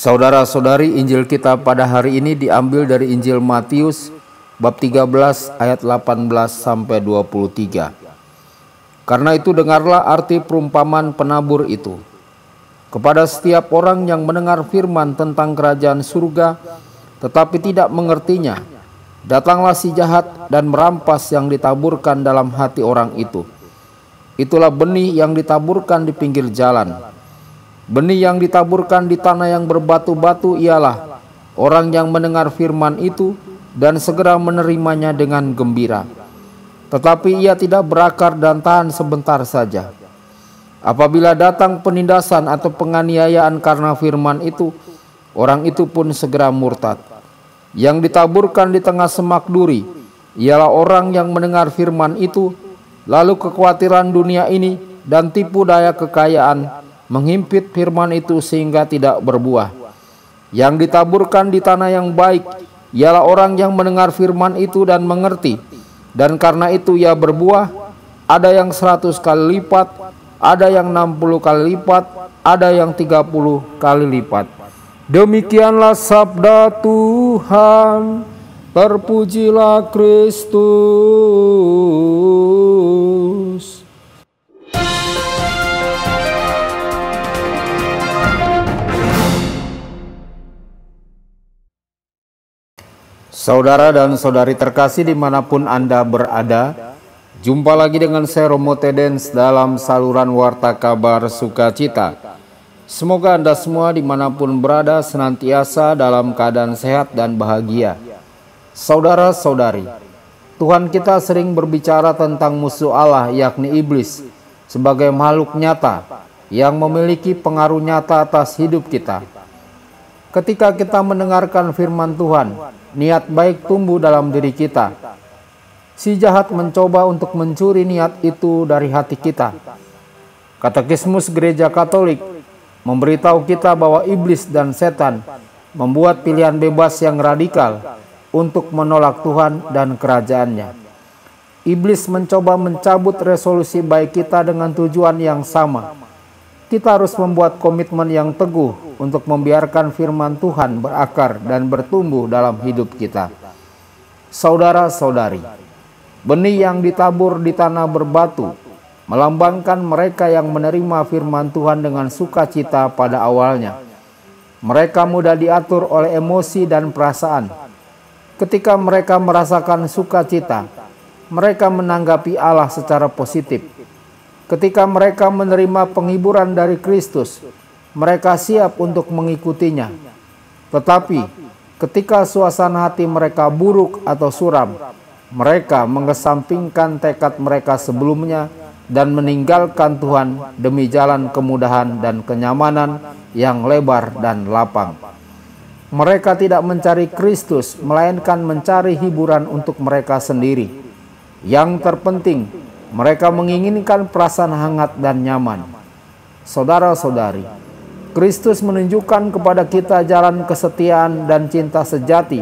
Saudara-saudari, Injil kita pada hari ini diambil dari Injil Matius bab 13 ayat 18 sampai 23. Karena itu dengarlah arti perumpamaan penabur itu. Kepada setiap orang yang mendengar firman tentang kerajaan surga tetapi tidak mengertinya, datanglah si jahat dan merampas yang ditaburkan dalam hati orang itu. Itulah benih yang ditaburkan di pinggir jalan. Benih yang ditaburkan di tanah yang berbatu-batu ialah orang yang mendengar firman itu dan segera menerimanya dengan gembira. Tetapi ia tidak berakar dan tahan sebentar saja. Apabila datang penindasan atau penganiayaan karena firman itu, orang itu pun segera murtad. Yang ditaburkan di tengah semak duri ialah orang yang mendengar firman itu, lalu kekhawatiran dunia ini dan tipu daya kekayaan menghimpit firman itu sehingga tidak berbuah. Yang ditaburkan di tanah yang baik ialah orang yang mendengar firman itu dan mengerti, dan karena itu ia berbuah, ada yang 100 kali lipat, ada yang 60 kali lipat, ada yang 30 kali lipat. Demikianlah sabda Tuhan. Terpujilah Kristus. Saudara dan saudari terkasih dimanapun Anda berada, jumpa lagi dengan saya Romo Tedens dalam saluran Warta Kabar Sukacita. Semoga Anda semua dimanapun berada senantiasa dalam keadaan sehat dan bahagia. Saudara-saudari, Tuhan kita sering berbicara tentang musuh Allah yakni iblis sebagai makhluk nyata yang memiliki pengaruh nyata atas hidup kita. Ketika kita mendengarkan firman Tuhan, niat baik tumbuh dalam diri kita. Si jahat mencoba untuk mencuri niat itu dari hati kita. Katekismus Gereja Katolik memberitahu kita bahwa iblis dan setan membuat pilihan bebas yang radikal untuk menolak Tuhan dan kerajaannya. Iblis mencoba mencabut resolusi baik kita dengan tujuan yang sama. Kita harus membuat komitmen yang teguh untuk membiarkan firman Tuhan berakar dan bertumbuh dalam hidup kita. Saudara-saudari, benih yang ditabur di tanah berbatu melambangkan mereka yang menerima firman Tuhan dengan sukacita pada awalnya. Mereka mudah diatur oleh emosi dan perasaan. Ketika mereka merasakan sukacita, mereka menanggapi Allah secara positif. Ketika mereka menerima penghiburan dari Kristus, mereka siap untuk mengikutinya. Tetapi ketika suasana hati mereka buruk atau suram, mereka mengesampingkan tekad mereka sebelumnya dan meninggalkan Tuhan demi jalan kemudahan dan kenyamanan yang lebar dan lapang. Mereka tidak mencari Kristus, melainkan mencari hiburan untuk mereka sendiri. Yang terpenting, mereka menginginkan perasaan hangat dan nyaman. Saudara-saudari, Kristus menunjukkan kepada kita jalan kesetiaan dan cinta sejati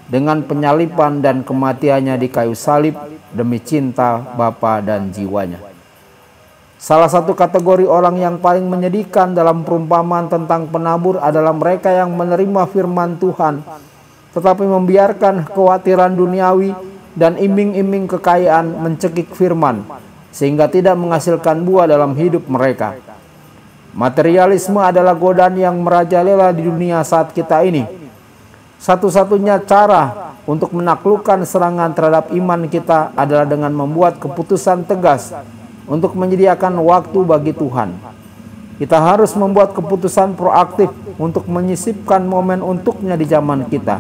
dengan penyaliban dan kematiannya di kayu salib demi cinta Bapa dan jiwanya. Salah satu kategori orang yang paling menyedihkan dalam perumpamaan tentang penabur adalah mereka yang menerima firman Tuhan, tetapi membiarkan kekhawatiran duniawi dan iming-iming kekayaan mencekik firman, sehingga tidak menghasilkan buah dalam hidup mereka. Materialisme adalah godaan yang merajalela di dunia saat kita ini. Satu-satunya cara untuk menaklukkan serangan terhadap iman kita adalah dengan membuat keputusan tegas untuk menyediakan waktu bagi Tuhan. Kita harus membuat keputusan proaktif untuk menyisipkan momen untuknya di zaman kita.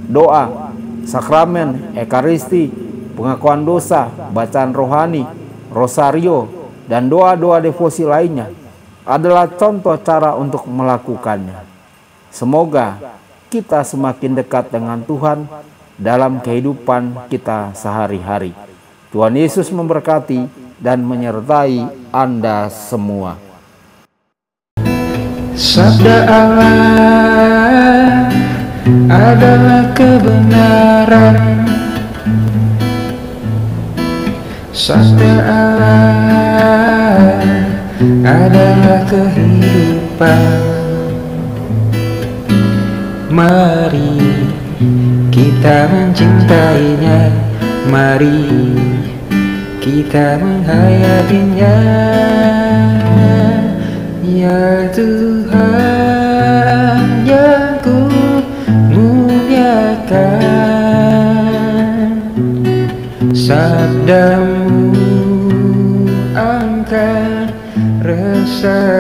Doa, sakramen, ekaristi, pengakuan dosa, bacaan rohani, rosario, dan doa-doa devosi lainnya adalah contoh cara untuk melakukannya. Semoga kita semakin dekat dengan Tuhan dalam kehidupan kita sehari-hari. Tuhan Yesus memberkati dan menyertai Anda semua. Sabda Allah adalah kebenaran. Sabda Allah adalah kehidupan. Mari kita mencintainya, mari kita menghayatinya. Ya Tuhan yang ku muliakan, sabdamu angkat rasa